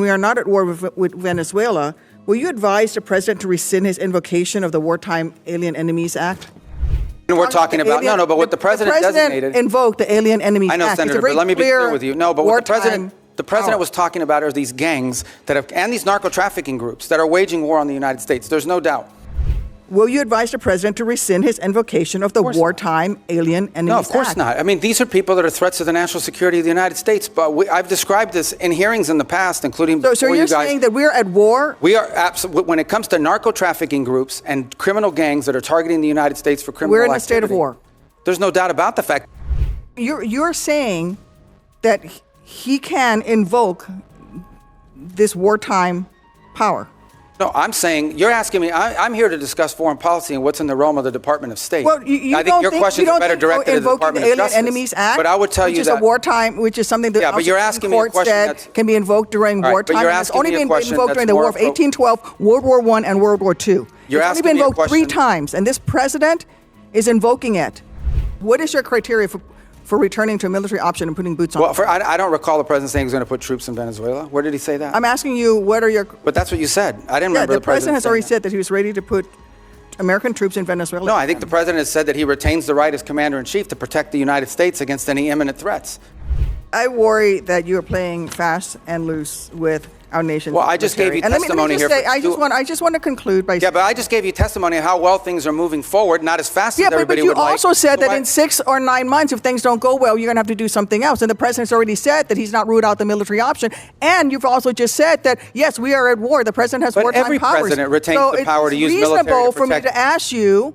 we are not at war with Venezuela, will you advise the president to rescind his invocation of the Wartime Alien Enemies Act? And we're talking about, but what the president designated. Invoked the Alien Enemies Act. I know, Senator, but let me be clear with you. No, but what the president was talking about are these gangs and these narco trafficking groups that are waging war on the United States. There's no doubt. Will you advise the president to rescind his invocation of the Wartime Alien Enemies Act? No, of course not. I mean, these are people that are threats to the national security of the United States. But I've described this in hearings in the past, including before you guys. So you're saying that we're at war? We are absolutely. When it comes to narco trafficking groups and criminal gangs that are targeting the United States for criminal activity, we're in a state of war. There's no doubt about the fact. You're saying that he can invoke this wartime power. No, I'm saying, you're asking me, I'm here to discuss foreign policy and what's in the realm of the Department of State. Well, I think your questions are better directed to the Department of Justice. Enemies Act, but I would tell you that. Which is a wartime, which is something that but you're asking me a question that can be invoked during wartime. It's only been invoked during the War of 1812, World War I, and World War II. It's only been invoked 3 times, and this president is invoking it. What is your criteria for returning to a military option and putting boots on? Well, I don't recall the president saying he was going to put troops in Venezuela. Where did he say that? I'm asking you, what are your... But that's what you said. I didn't remember the president has already said that he was ready to put American troops in Venezuela. No, I think the president has said that he retains the right as commander-in-chief to protect the United States against any imminent threats. I worry that you are playing fast and loose with our nation's Well, I just gave you testimony here. I just want to conclude by saying... Yeah, but I just gave you testimony of how well things are moving forward, not as fast as everybody would like. Yeah, but you also said that in 6 or 9 months, if things don't go well, you're going to have to do something else. And the president's already said that he's not ruled out the military option. And you've also just said that, yes, we are at war. The president has wartime powers. But every president retains the power to use military to protect. So it's reasonable for me to ask you,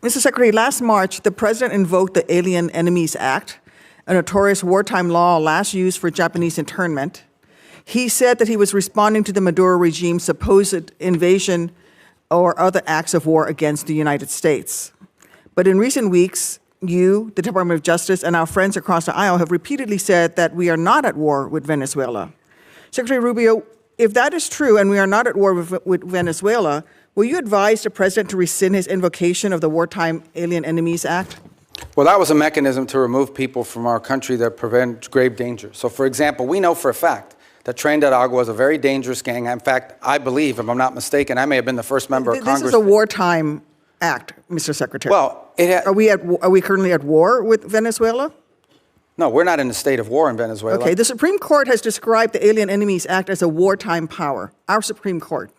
Mr. Secretary, last March, the president invoked the Alien Enemies Act, a notorious wartime law last used for Japanese internment. He said that he was responding to the Maduro regime's supposed invasion or other acts of war against the United States. But in recent weeks, you, the Department of Justice, and our friends across the aisle have repeatedly said that we are not at war with Venezuela. Secretary Rubio, if that is true and we are not at war with Venezuela, will you advise the president to rescind his invocation of the Wartime Alien Enemies Act? Well, that was a mechanism to remove people from our country that prevent grave danger. So, for example, we know for a fact that Tren de Aragua is a very dangerous gang. In fact, I believe, if I'm not mistaken, I may have been the first member of Congress. This is a wartime act, Mr. Secretary. Well, are we currently at war with Venezuela? No, we're not in a state of war in Venezuela. Okay, the Supreme Court has described the Alien Enemies Act as a wartime power, our Supreme Court.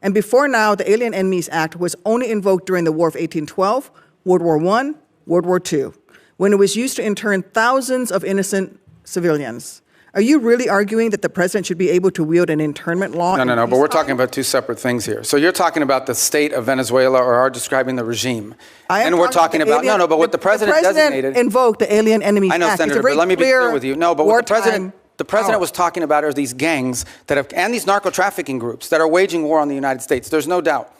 And before now, the Alien Enemies Act was only invoked during the War of 1812, World War I, World War II, when it was used to intern thousands of innocent civilians. Are you really arguing that the president should be able to wield an internment law? No, but we're talking about 2 separate things here. So you're talking about the state of Venezuela or are describing the regime. And we're talking about, but what the president designated. Invoked the Alien Enemies Act. I know, Senator, but let me be clear with you. No, but what the president was talking about are these gangs and these narco trafficking groups that are waging war on the United States. There's no doubt.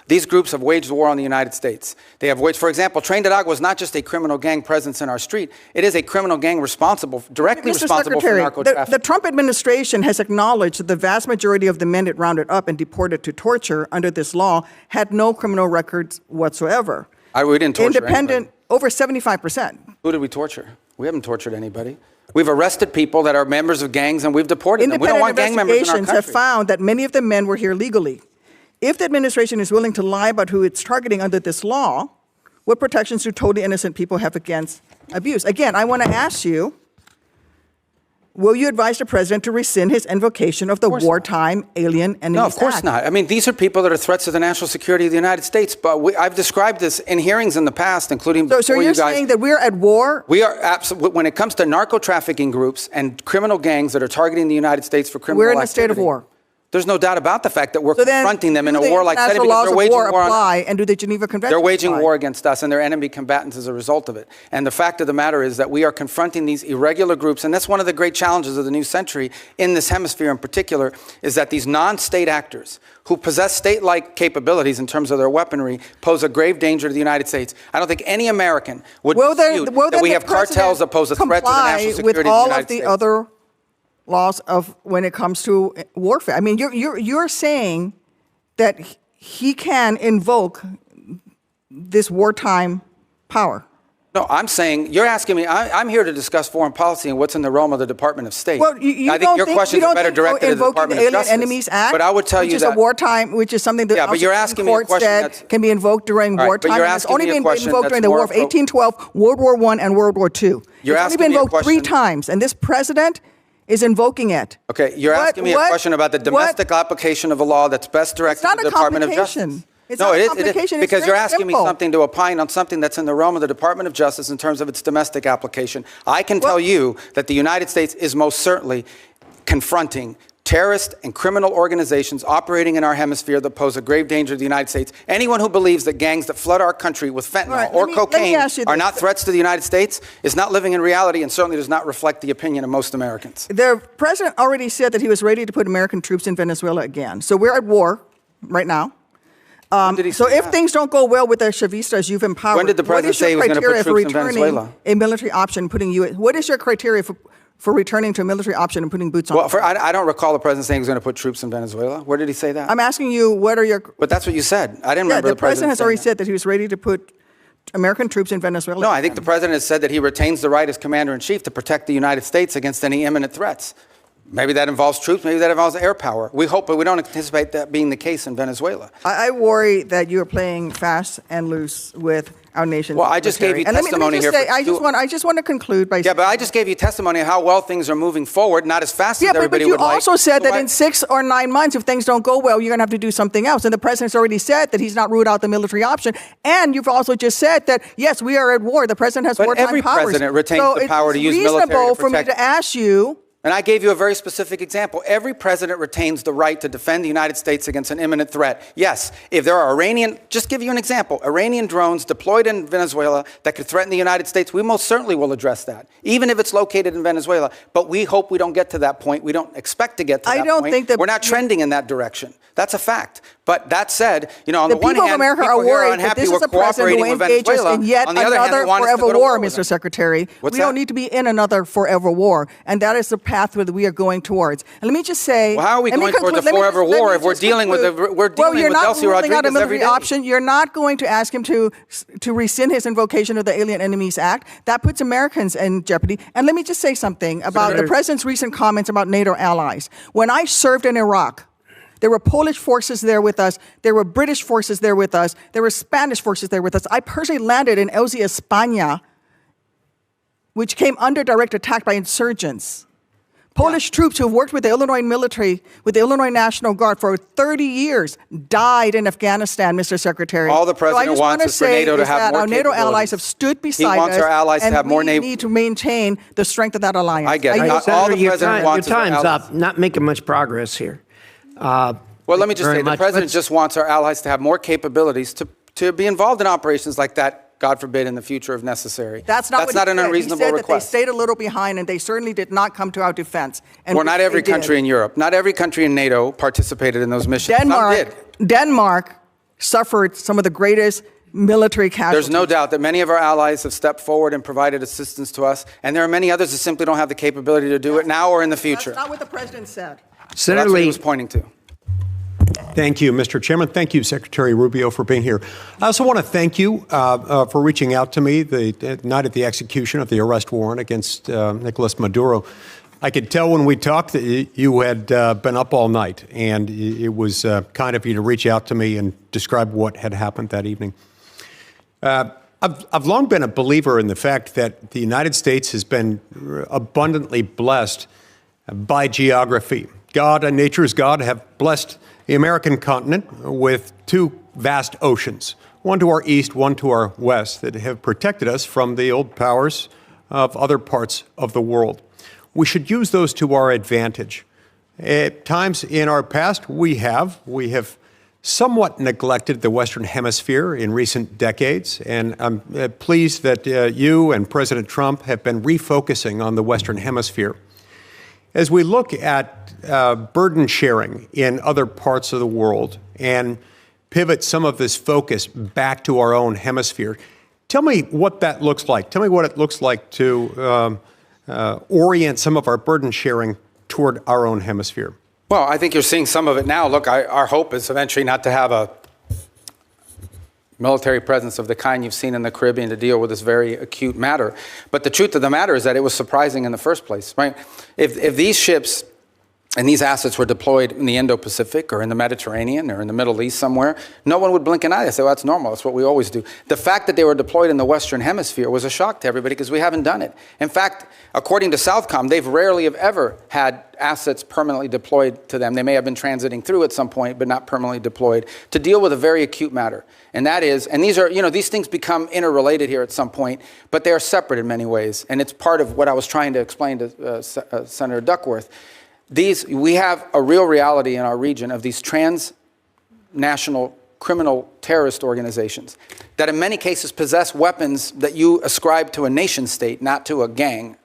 These groups have waged war on the United States. They have waged, for example, Tren de Aragua was not just a criminal gang presence in our street. It is a criminal gang directly responsible for narco trafficking. The Trump administration has acknowledged that the vast majority of the men it rounded up and deported to torture under this law had no criminal records whatsoever. We didn't torture anybody. Over 75%. Who did we torture? We haven't tortured anybody. We've arrested people that are members of gangs and we've deported them. We don't want gang members in our country. Independent investigations have found that many of the men were here legally. If the administration is willing to lie about who it's targeting under this law, what protections do totally innocent people have against abuse? Again, I want to ask you, will you advise the president to rescind his invocation of the Wartime Alien Enemies Act? No, of course not. I mean, these are people that are threats to the national security of the United States. But I've described this in hearings in the past, including before you guys. So you're saying that we're at war? We are absolutely. When it comes to narco trafficking groups and criminal gangs that are targeting the United States for criminal activity. We're in a state of war. There's no doubt about the fact that we're confronting them in a war like that because they're waging war on us. And do the Geneva Convention They're waging war against us and they're enemy combatants as a result of it. And the fact of the matter is that we are confronting these irregular groups, and that's one of the great challenges of the new century in this hemisphere in particular, is that these non-state actors who possess state-like capabilities in terms of their weaponry pose a grave danger to the United States. I don't think any American would dispute that we have cartels that pose a threat to the national security of the United States. With all of the other laws of when it comes to warfare. I mean, you're saying that he can invoke this wartime power. No, I'm saying, you're asking me, I'm here to discuss foreign policy and what's in the realm of the Department of State. Well, you I think your questions are better directed to the Department of Justice. Enemies Act, but I would tell which you is that, a wartime, which is something that but you're asking me a court question said that's, can be invoked during right, wartime. but you're And it's asking only me a been question invoked during that's the War more of 1812, World War I, and World War II. You're it's only asking been me a invoked 3 question- times, and this president is invoking it. Okay, you're asking me a question about the domestic application of a law that's best directed to the Department of Justice. It's No, not a it is complication. It's because very you're asking me simple. something to opine on something that's in the realm of the Department of Justice in terms of its domestic application. I can tell you that the United States is most certainly confronting terrorist and criminal organizations operating in our hemisphere that pose a grave danger to the United States. Anyone who believes that gangs that flood our country with fentanyl Right, or let me cocaine ask you are this. not threats to the United States is not living in reality and certainly does not reflect the opinion of most Americans. The president already said that he was ready to put American troops in Venezuela again. So we're at war right now. When did he So say if that? things don't go well with the Chavistas you've empowered, When did the president say he was going to put troops in Venezuela? A military option, putting you. What is your criteria for returning to a military option and putting boots on? Well, I don't recall the president saying he was going to put troops in Venezuela. Where did he say that? I'm asking you, what are your? But that's what you said. I didn't Yeah, remember the president has already saying said that he was ready to put American troops in Venezuela. No, I think the president has said that he retains the right as commander-in-chief to protect the United States against any imminent threats. Maybe that involves troops, maybe that involves air power. We hope, but we don't anticipate that being the case in Venezuela. I worry that you are playing fast and loose with our nation's Well, I just gave you military. And testimony let me just here say, I just want to conclude by Yeah, saying, but I just gave you testimony of how well things are moving forward, not as fast as but everybody you would like. also said So that why- in 6 or 9 months, if things don't go well, you're going to have to do something else. And the president's already said that he's not ruled out the military option. And you've also just said that, yes, we are at war. The president has But wartime every powers. president retains So the power to use it's military to reasonable for me protect- to ask you. And I gave you a very specific example. Every president retains the right to defend the United States against an imminent threat. Yes, if there are just give you an example, Iranian drones deployed in Venezuela that could threaten the United States, we most certainly will address that, even if it's located in Venezuela. But we hope we don't get to that point. We don't expect to get to that point. I don't think that we're not trending in that direction. That's a fact. But that said, on The the one people of hand, America people are here are worried that unhappy this we're is a president cooperating who with engages Venezuela. in yet On the other hand, another they want us to forever go to war, with Mr. them. Secretary. What's We that? don't need to be in another forever war. And that is the path that we are going towards. And let me just say... Well, how are we going towards a forever war if we're dealing with Delcy You're Rodriguez not every ruling day? out a military option. You're not going to ask him to rescind his invocation of the Alien Enemies Act. That puts Americans in jeopardy. And let me just say something about the president's recent comments about NATO allies. When I served in Iraq, there were Polish forces there with us. There were British forces there with us. There were Spanish forces there with us. I personally landed in Elzi, España, which came under direct attack by insurgents. Polish troops who have worked with the Illinois military, with the Illinois National Guard for 30 years, died in Afghanistan, Mr. Secretary. All the president wants is for NATO to have more our NATO capabilities. allies have stood beside us. He wants our allies to have more and we need to maintain the strength of that alliance. I get it. yield. All Senator, the your president wants is our time's allies. up. Not making much progress here. Well, let me just very say, the much. president Let's- just wants our allies to have more capabilities to be involved in operations like that, God forbid, in the future if necessary. That's not what an he said. unreasonable He said request. that they stayed a little behind, and they certainly did not come to our defense. And Well, not every they did. country in Europe, not every country in NATO participated in those missions. Some did. Denmark suffered some of the greatest military casualties. There's no doubt that many of our allies have stepped forward and provided assistance to us, and there are many others that simply don't have the capability to do it now or in the future. That's not what the president said. So Senator that's what he Lee, was pointing to. Thank you, Mr. Chairman. Thank you, Secretary Rubio, for being here. I also want to thank you for reaching out to me the night of the execution of the arrest warrant against Nicolas Maduro. I could tell when we talked that you had been up all night, and it was kind of you to reach out to me and describe what had happened that evening. I've long been a believer in the fact that the United States has been abundantly blessed by geography. God and nature's God have blessed the American continent with 2 vast oceans, one to our east, one to our west, that have protected us from the old powers of other parts of the world. We should use those to our advantage. At times in our past, we have somewhat neglected the Western Hemisphere in recent decades, and I'm pleased that you and President Trump have been refocusing on the Western Hemisphere. As we look at burden sharing in other parts of the world and pivot some of this focus back to our own hemisphere, tell me what that looks like. Tell me what it looks like to orient some of our burden sharing toward our own hemisphere. Well, I think you're seeing some of it now. Look, our hope is eventually not to have a military presence of the kind you've seen in the Caribbean to deal with this very acute matter. But the truth of the matter is that it was surprising in the first place, right? If these ships and these assets were deployed in the Indo-Pacific or in the Mediterranean or in the Middle East somewhere, no one would blink an eye. They say, well, that's normal. That's what we always do. The fact that they were deployed in the Western Hemisphere was a shock to everybody because we haven't done it. In fact, according to Southcom, they've rarely have ever had assets permanently deployed to them. They may have been transiting through at some point, but not permanently deployed to deal with a very acute matter. And that is, and these are, these things become interrelated here at some point, but they are separate in many ways. And it's part of what I was trying to explain to Senator Duckworth. We have a real reality in our region of these transnational criminal terrorist organizations that in many cases possess weapons that you ascribe to a nation state, not to a gang,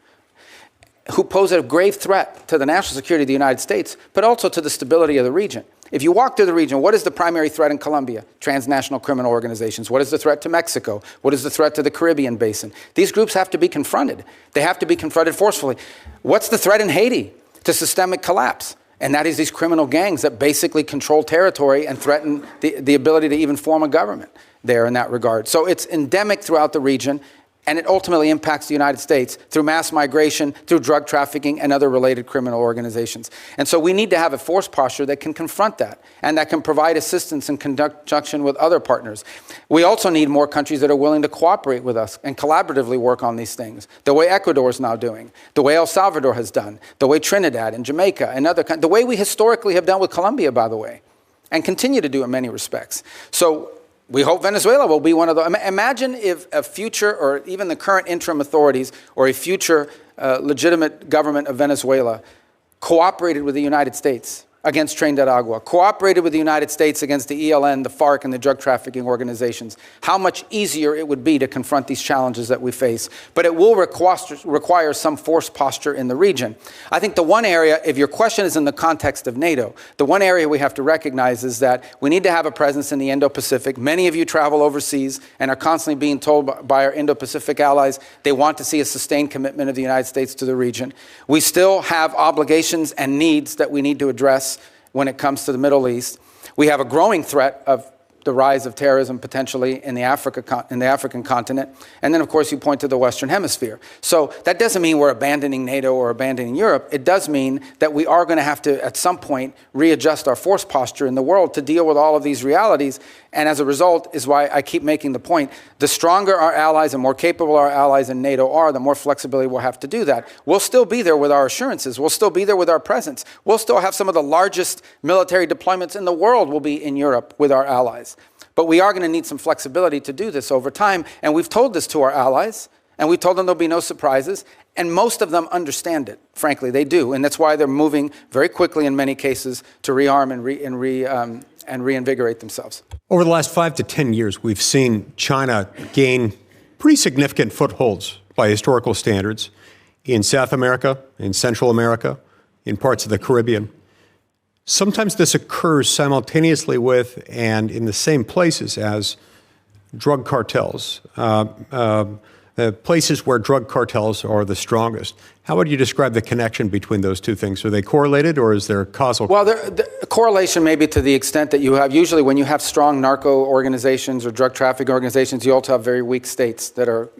who pose a grave threat to the national security of the United States, but also to the stability of the region. If you walk through the region, what is the primary threat in Colombia? Transnational criminal organizations. What is the threat to Mexico? What is the threat to the Caribbean basin? These groups have to be confronted. They have to be confronted forcefully. What's the threat in Haiti? To systemic collapse. And that is these criminal gangs that basically control territory and threaten the ability to even form a government there in that regard. So it's endemic throughout the region, and it ultimately impacts the United States through mass migration, through drug trafficking, and other related criminal organizations. And so we need to have a force posture that can confront that and that can provide assistance in conjunction with other partners. We also need more countries that are willing to cooperate with us and collaboratively work on these things, the way Ecuador is now doing, the way El Salvador has done, the way Trinidad and Jamaica and other countries, the way we historically have done with Colombia, by the way, and continue to do in many respects. So we hope Venezuela will be one of those. Imagine if a future, or even the current interim authorities, or a future legitimate government of Venezuela cooperated with the United States against Tren de Aragua, cooperated with the United States against the ELN, the FARC, and the drug trafficking organizations. How much easier it would be to confront these challenges that we face. But it will require some force posture in the region. I think the one area, if your question is in the context of NATO, the one area we have to recognize is that we need to have a presence in the Indo-Pacific. Many of you travel overseas and are constantly being told by our Indo-Pacific allies they want to see a sustained commitment of the United States to the region. We still have obligations and needs that we need to address when it comes to the Middle East. We have a growing threat of the rise of terrorism potentially in the African continent. And then, of course, you point to the Western Hemisphere. So that doesn't mean we're abandoning NATO or abandoning Europe. It does mean that we are going to have to, at some point, readjust our force posture in the world to deal with all of these realities. And as a result is why I keep making the point, the stronger our allies and more capable our allies in NATO are, the more flexibility we'll have to do that. We'll still be there with our assurances. We'll still be there with our presence. We'll still have some of the largest military deployments in the world will be in Europe with our allies. But we are going to need some flexibility to do this over time. And we've told this to our allies, and we've told them there'll be no surprises. And most of them understand it. Frankly, they do. And that's why they're moving very quickly in many cases to rearm and reinvigorate themselves. Over the last 5 to 10 years, we've seen China gain pretty significant footholds by historical standards in South America, in Central America, in parts of the Caribbean. Sometimes this occurs simultaneously with and in the same places as drug cartels, places where drug cartels are the strongest. How would you describe the connection between those two things? Are they correlated, or is there causal? Well, the correlation may be to the extent that you have, usually when you have strong narco organizations or drug trafficking organizations, you also have very weak states that are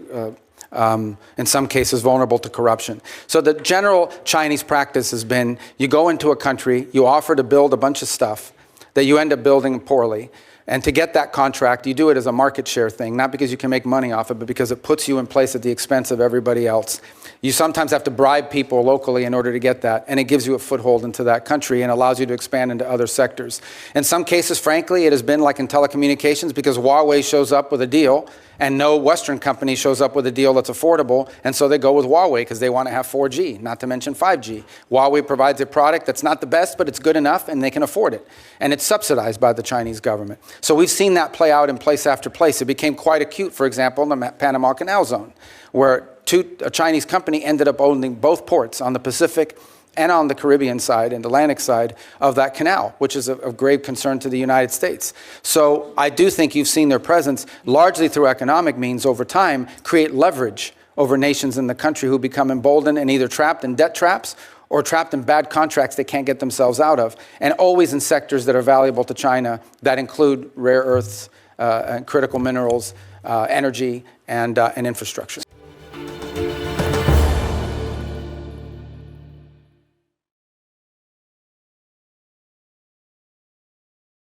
in some cases vulnerable to corruption. So the general Chinese practice has been, you go into a country, you offer to build a bunch of stuff that you end up building poorly. And to get that contract, you do it as a market share thing, not because you can make money off it, but because it puts you in place at the expense of everybody else. You sometimes have to bribe people locally in order to get that, and it gives you a foothold into that country and allows you to expand into other sectors. In some cases, frankly, it has been like in telecommunications, because Huawei shows up with a deal and no Western company shows up with a deal that's affordable, and so they go with Huawei because they want to have 4G, not to mention 5G. Huawei provides a product that's not the best, but it's good enough and they can afford it. And it's subsidized by the Chinese government. So we've seen that play out in place after place. It became quite acute, for example, in the Panama Canal Zone, where a Chinese company ended up owning both ports on the Pacific and on the Caribbean side and Atlantic side of that canal, which is of grave concern to the United States. So I do think you've seen their presence, largely through economic means over time, create leverage over nations in the country who become emboldened and either trapped in debt traps or trapped in bad contracts they can't get themselves out of, and always in sectors that are valuable to China that include rare earths, critical minerals, energy, and infrastructure.